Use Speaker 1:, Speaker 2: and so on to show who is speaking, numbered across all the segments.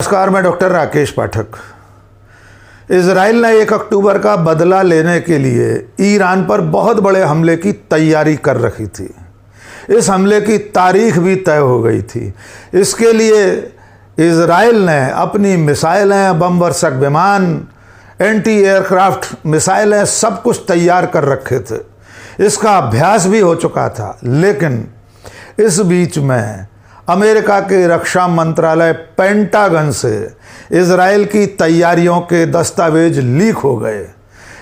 Speaker 1: नमस्कार, मैं डॉक्टर राकेश पाठक। इजराइल ने 1 अक्टूबर का बदला लेने के लिए ईरान पर बहुत बड़े हमले की तैयारी कर रखी थी। इस हमले की तारीख भी तय हो गई थी। इसके लिए इजराइल ने अपनी मिसाइलें, बम वर्षक विमान, एंटी एयरक्राफ्ट मिसाइलें सब कुछ तैयार कर रखे थे। इसका अभ्यास भी हो चुका था। लेकिन इस बीच में अमेरिका के रक्षा मंत्रालय पेंटागन से इजराइल की तैयारियों के दस्तावेज लीक हो गए।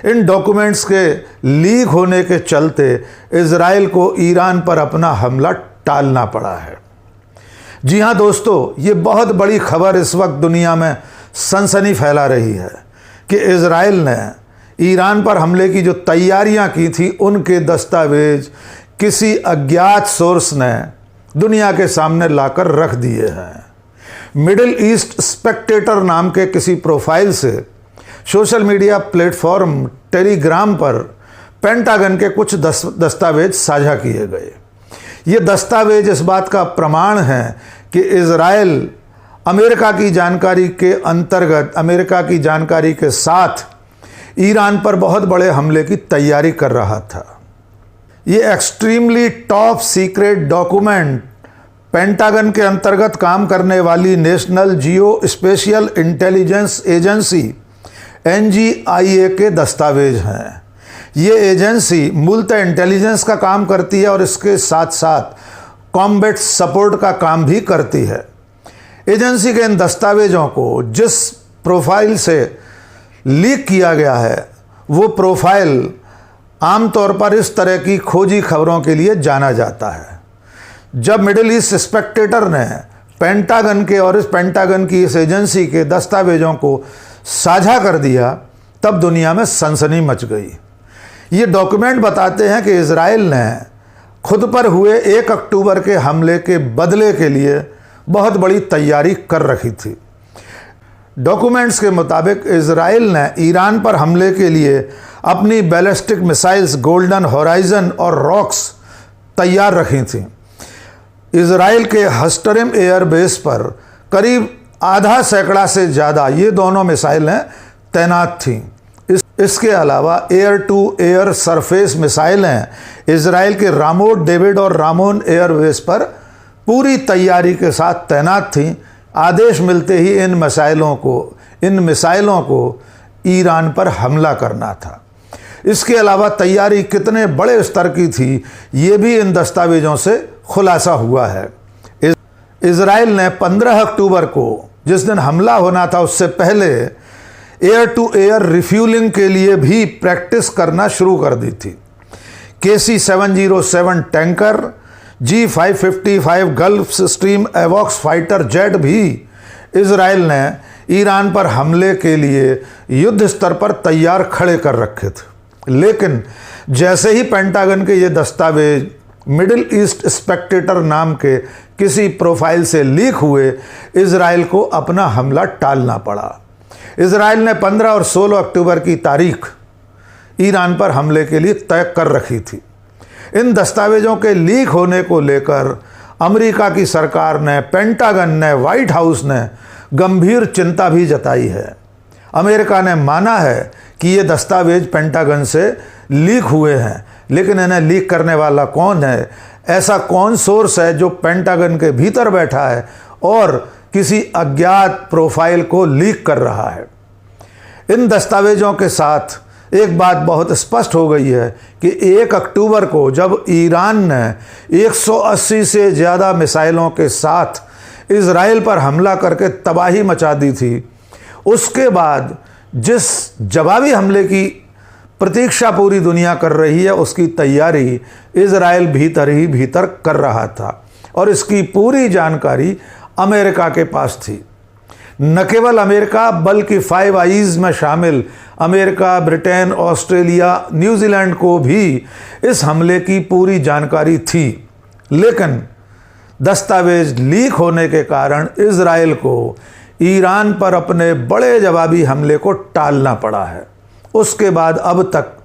Speaker 1: इन डॉक्यूमेंट्स के लीक होने के चलते इजराइल को ईरान पर अपना हमला टालना पड़ा है। जी हाँ दोस्तों, ये बहुत बड़ी खबर इस वक्त दुनिया में सनसनी फैला रही है कि इजराइल ने ईरान पर हमले की जो तैयारियां की थी, उनके दस्तावेज किसी अज्ञात सोर्स ने दुनिया के सामने लाकर रख दिए हैं। मिडिल ईस्ट स्पेक्टेटर नाम के किसी प्रोफाइल से सोशल मीडिया प्लेटफॉर्म टेलीग्राम पर पेंटागन के कुछ दस्तावेज साझा किए गए। ये दस्तावेज इस बात का प्रमाण है कि इजराइल अमेरिका की जानकारी के अंतर्गत, अमेरिका की जानकारी के साथ ईरान पर बहुत बड़े हमले की तैयारी कर रहा था। ये extremely top secret document Pentagon के अंतर्गत काम करने वाली national geospatial intelligence agency NGIA के दस्तावेज हैं। ये एजेंसी मूलतः इंटेलिजेंस का काम करती है और इसके साथ साथ कॉम्बैट सपोर्ट का काम भी करती है। एजेंसी के इन दस्तावेजों को जिस प्रोफाइल से लीक किया गया है, वो प्रोफाइल आमतौर पर इस तरह की खोजी खबरों के लिए जाना जाता है। जब मिडिल ईस्ट स्पेक्टेटर ने पेंटागन के और इस पेंटागन की इस एजेंसी के दस्तावेजों को साझा कर दिया, तब दुनिया में सनसनी मच गई। ये डॉक्यूमेंट बताते हैं कि इजराइल ने खुद पर हुए 1 अक्टूबर के हमले के बदले के लिए बहुत बड़ी तैयारी कर रखी थी। डॉक्यूमेंट्स के मुताबिक इजराइल ने ईरान पर हमले के लिए अपनी बैलिस्टिक मिसाइल्स गोल्डन होराइजन और रॉक्स तैयार रखी थी। इजराइल के हस्टरिम एयर बेस पर करीब आधा सैकड़ा से ज़्यादा ये दोनों मिसाइलें तैनात थीं। इसके अलावा एयर टू एयर सरफेस मिसाइलें इजराइल के रामोट डेविड और रामोन एयरबेस पर पूरी तैयारी के साथ तैनात थीं। आदेश मिलते ही इन मिसाइलों को ईरान पर हमला करना था। इसके अलावा तैयारी कितने बड़े स्तर की थी, ये भी इन दस्तावेजों से खुलासा हुआ है। इजराइल ने 15 अक्टूबर को, जिस दिन हमला होना था, उससे पहले एयर टू एयर रिफ्यूलिंग के लिए भी प्रैक्टिस करना शुरू कर दी थी। KC-707 tanker, G555 Gulfstream एवॉक्स फाइटर जेट भी इजराइल ने ईरान पर हमले के लिए युद्ध स्तर पर तैयार खड़े कर रखे थे। लेकिन जैसे ही पेंटागन के ये दस्तावेज मिडिल ईस्ट स्पेक्टेटर नाम के किसी प्रोफाइल से लीक हुए, इजराइल को अपना हमला टालना पड़ा। इजराइल ने 15 और 16 अक्टूबर की तारीख ईरान पर हमले के लिए तय कर रखी थी। इन दस्तावेजों के लीक होने को लेकर अमेरिका की सरकार ने, पेंटागन ने, व्हाइट हाउस ने गंभीर चिंता भी जताई है। अमेरिका ने माना है कि ये दस्तावेज पेंटागन से लीक हुए हैं, लेकिन इन्हें लीक करने वाला कौन है, ऐसा कौन सोर्स है जो पेंटागन के भीतर बैठा है और किसी अज्ञात प्रोफाइल को लीक कर रहा है। इन दस्तावेजों के साथ एक बात बहुत स्पष्ट हो गई है कि 1 अक्टूबर को जब ईरान ने 180 से ज़्यादा मिसाइलों के साथ इजराइल पर हमला करके तबाही मचा दी थी, उसके बाद जिस जवाबी हमले की प्रतीक्षा पूरी दुनिया कर रही है, उसकी तैयारी इजराइल भीतर ही भीतर कर रहा था और इसकी पूरी जानकारी अमेरिका के पास थी। न केवल अमेरिका बल्कि 5 आइज में शामिल अमेरिका, ब्रिटेन, ऑस्ट्रेलिया, न्यूजीलैंड को भी इस हमले की पूरी जानकारी थी। लेकिन दस्तावेज लीक होने के कारण इजराइल को ईरान पर अपने बड़े जवाबी हमले को टालना पड़ा है। उसके बाद अब तक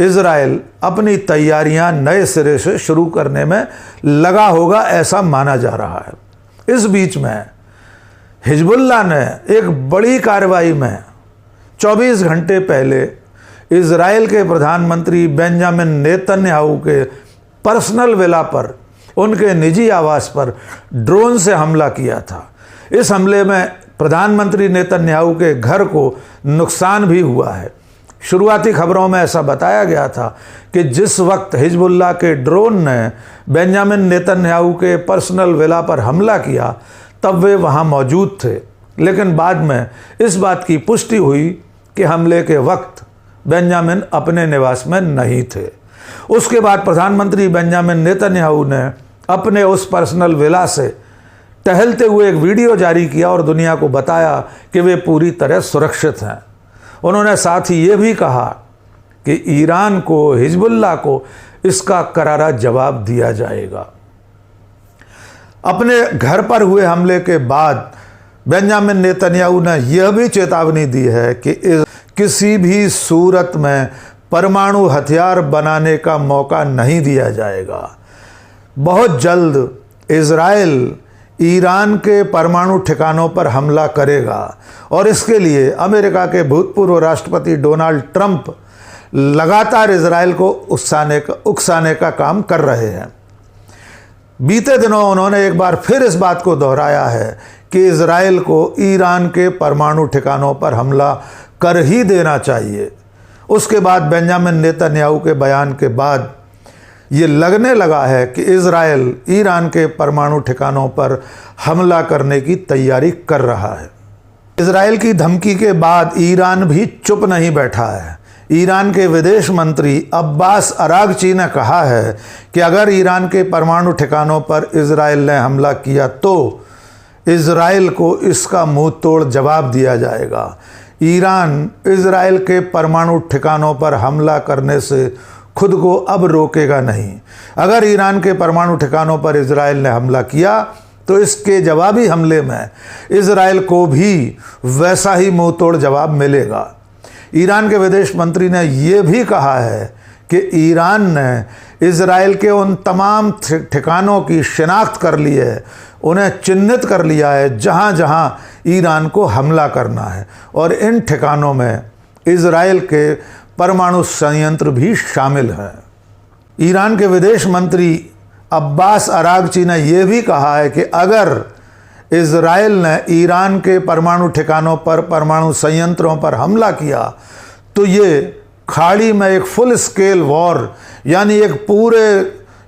Speaker 1: इजराइल अपनी तैयारियां नए सिरे से शुरू करने में लगा होगा, ऐसा माना जा रहा है। इस बीच में हिजबुल्लाह ने एक बड़ी कार्रवाई में 24 घंटे पहले इजराइल के प्रधानमंत्री बेंजामिन नेतन्याहू के पर्सनल विला पर, उनके निजी आवास पर ड्रोन से हमला किया था। इस हमले में प्रधानमंत्री नेतन्याहू के घर को नुकसान भी हुआ है। शुरुआती खबरों में ऐसा बताया गया था कि जिस वक्त हिजबुल्लाह के ड्रोन ने बेंजामिन नेतन्याहू के पर्सनल विला पर हमला किया तब वे वहां मौजूद थे, लेकिन बाद में इस बात की पुष्टि हुई कि हमले के वक्त बेंजामिन अपने निवास में नहीं थे। उसके बाद प्रधानमंत्री बेंजामिन नेतन्याहू ने अपने उस पर्सनल विला से टहलते हुए एक वीडियो जारी किया और दुनिया को बताया कि वे पूरी तरह सुरक्षित हैं। उन्होंने साथ ही ये भी कहा कि ईरान को, हिजबुल्लाह को इसका करारा जवाब दिया जाएगा। अपने घर पर हुए हमले के बाद बेंजामिन नेतन्याहू ने यह भी चेतावनी दी है कि किसी भी सूरत में परमाणु हथियार बनाने का मौका नहीं दिया जाएगा। बहुत जल्द इजराइल ईरान के परमाणु ठिकानों पर हमला करेगा और इसके लिए अमेरिका के भूतपूर्व राष्ट्रपति डोनाल्ड ट्रंप लगातार इजराइल को उकसाने का काम कर रहे हैं। बीते दिनों उन्होंने एक बार फिर इस बात को दोहराया है कि इजराइल को ईरान के परमाणु ठिकानों पर हमला कर ही देना चाहिए। उसके बाद बेंजामिन नेतन्याहू के बयान के बाद ये लगने लगा है कि इजराइल ईरान के परमाणु ठिकानों पर हमला करने की तैयारी कर रहा है। इजराइल की धमकी के बाद ईरान भी चुप नहीं बैठा है। ईरान के विदेश मंत्री अब्बास अरागची ने कहा है कि अगर ईरान के परमाणु ठिकानों पर इजराइल ने हमला किया तो इजराइल को इसका मुंह तोड़ जवाब दिया जाएगा। ईरान इजराइल के परमाणु ठिकानों पर हमला करने से खुद को अब रोकेगा नहीं। अगर ईरान के परमाणु ठिकानों पर इजराइल ने हमला किया तो इसके जवाबी हमले में इजराइल को भी वैसा ही मुंह तोड़ जवाब मिलेगा। ईरान के विदेश मंत्री ने यह भी कहा है कि ईरान ने इजराइल के उन तमाम ठिकानों की शिनाख्त कर ली है, उन्हें चिन्हित कर लिया है जहां जहां ईरान को हमला करना है, और इन ठिकानों में इजराइल के परमाणु संयंत्र भी शामिल है। ईरान के विदेश मंत्री अब्बास अरागची ने यह भी कहा है कि अगर इजराइल ने ईरान के परमाणु ठिकानों पर, परमाणु संयंत्रों पर हमला किया तो ये खाड़ी में एक फुल स्केल वॉर यानी एक पूरे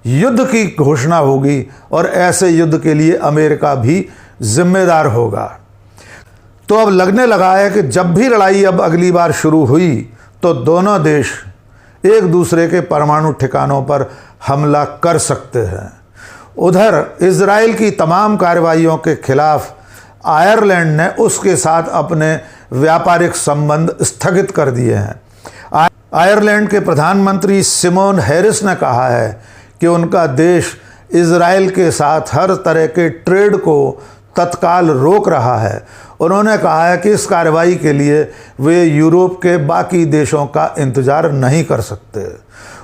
Speaker 1: युद्ध की घोषणा होगी और ऐसे युद्ध के लिए अमेरिका भी जिम्मेदार होगा। तो अब लगने लगा है कि जब भी लड़ाई अब अगली बार शुरू हुई तो दोनों देश एक दूसरे के परमाणु ठिकानों पर हमला कर सकते हैं। उधर इजराइल की तमाम कार्रवाइयों के खिलाफ आयरलैंड ने उसके साथ अपने व्यापारिक संबंध स्थगित कर दिए हैं। आयरलैंड के प्रधानमंत्री सिमोन हैरिस ने कहा है कि उनका देश इजराइल के साथ हर तरह के ट्रेड को तत्काल रोक रहा है। उन्होंने कहा है कि इस कार्रवाई के लिए वे यूरोप के बाकी देशों का इंतजार नहीं कर सकते।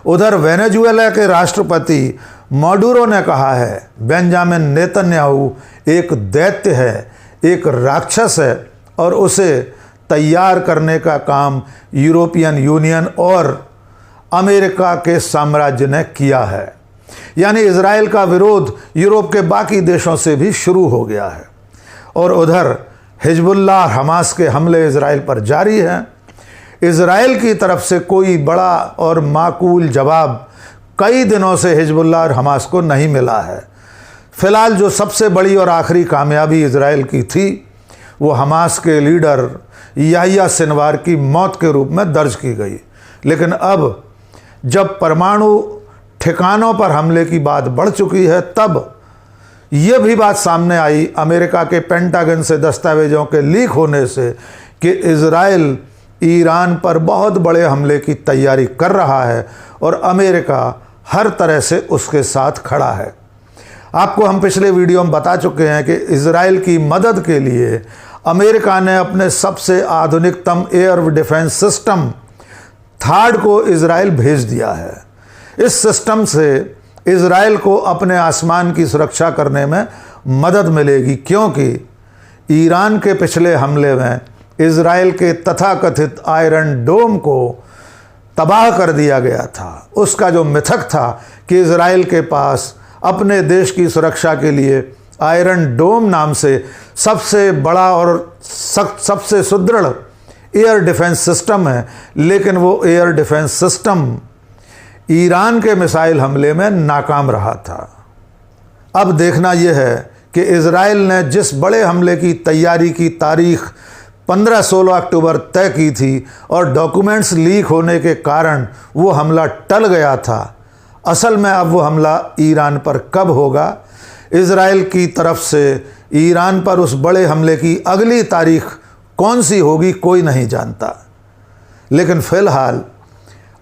Speaker 1: उधर वेनेजुएला के राष्ट्रपति माडुरो ने कहा है बेंजामिन नेतन्याहू एक दैत्य है, एक राक्षस है और उसे तैयार करने का काम यूरोपियन यूनियन और अमेरिका के साम्राज्य ने किया है। यानी इजराइल का विरोध यूरोप के बाकी देशों से भी शुरू हो गया है। और उधर हिजबुल्लाह हमास के हमले इजराइल पर जारी हैं। इजराइल की तरफ से कोई बड़ा और माकूल जवाब कई दिनों से हिजबुल्लाह और हमास को नहीं मिला है। फिलहाल जो सबसे बड़ी और आखिरी कामयाबी इजराइल की थी वो हमास के लीडर याह्या सिनवार की मौत के रूप में दर्ज की गई। लेकिन अब जब परमाणु ठिकानों पर हमले की बात बढ़ चुकी है तब यह भी बात सामने आई अमेरिका के पेंटागन से दस्तावेजों के लीक होने से कि इजराइल ईरान पर बहुत बड़े हमले की तैयारी कर रहा है और अमेरिका हर तरह से उसके साथ खड़ा है। आपको हम पिछले वीडियो में बता चुके हैं कि इजराइल की मदद के लिए अमेरिका ने अपने सबसे आधुनिकतम एयर डिफेंस सिस्टम थार्ड को इजराइल भेज दिया है। इस सिस्टम से इजराइल को अपने आसमान की सुरक्षा करने में मदद मिलेगी, क्योंकि ईरान के पिछले हमले में इज़राइल के तथाकथित आयरन डोम को तबाह कर दिया गया था। उसका जो मिथक था कि इज़राइल के पास अपने देश की सुरक्षा के लिए आयरन डोम नाम से सबसे बड़ा और सबसे सुदृढ़ एयर डिफेंस सिस्टम है, लेकिन वो एयर डिफेंस सिस्टम ईरान के मिसाइल हमले में नाकाम रहा था। अब देखना यह है कि इज़राइल ने जिस बड़े हमले की तैयारी की तारीख 15-16 अक्टूबर तय की थी और डॉक्यूमेंट्स लीक होने के कारण वो हमला टल गया था, असल में अब वो हमला ईरान पर कब होगा, इज़राइल की तरफ से ईरान पर उस बड़े हमले की अगली तारीख कौन सी होगी कोई नहीं जानता। लेकिन फ़िलहाल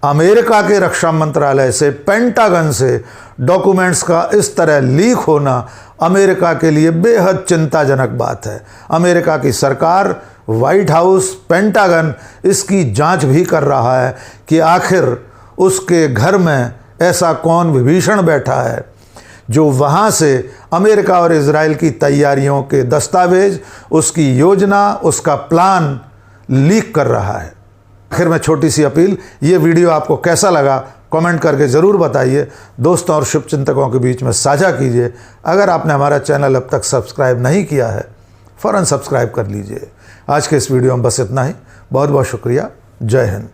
Speaker 1: अमेरिका के रक्षा मंत्रालय से, पेंटागन से डॉक्यूमेंट्स का इस तरह लीक होना अमेरिका के लिए बेहद चिंताजनक बात है। अमेरिका की सरकार, वाइट हाउस, पेंटागन इसकी जांच भी कर रहा है कि आखिर उसके घर में ऐसा कौन विभीषण बैठा है जो वहाँ से अमेरिका और इज़राइल की तैयारियों के दस्तावेज, उसकी योजना, उसका प्लान लीक कर रहा है। आखिर में छोटी सी अपील, ये वीडियो आपको कैसा लगा कमेंट करके ज़रूर बताइए। दोस्तों और शुभचिंतकों के बीच में साझा कीजिए। अगर आपने हमारा चैनल अब तक सब्सक्राइब नहीं किया है, फ़ौरन सब्सक्राइब कर लीजिए। आज के इस वीडियो में बस इतना ही। बहुत बहुत शुक्रिया। जय हिंद।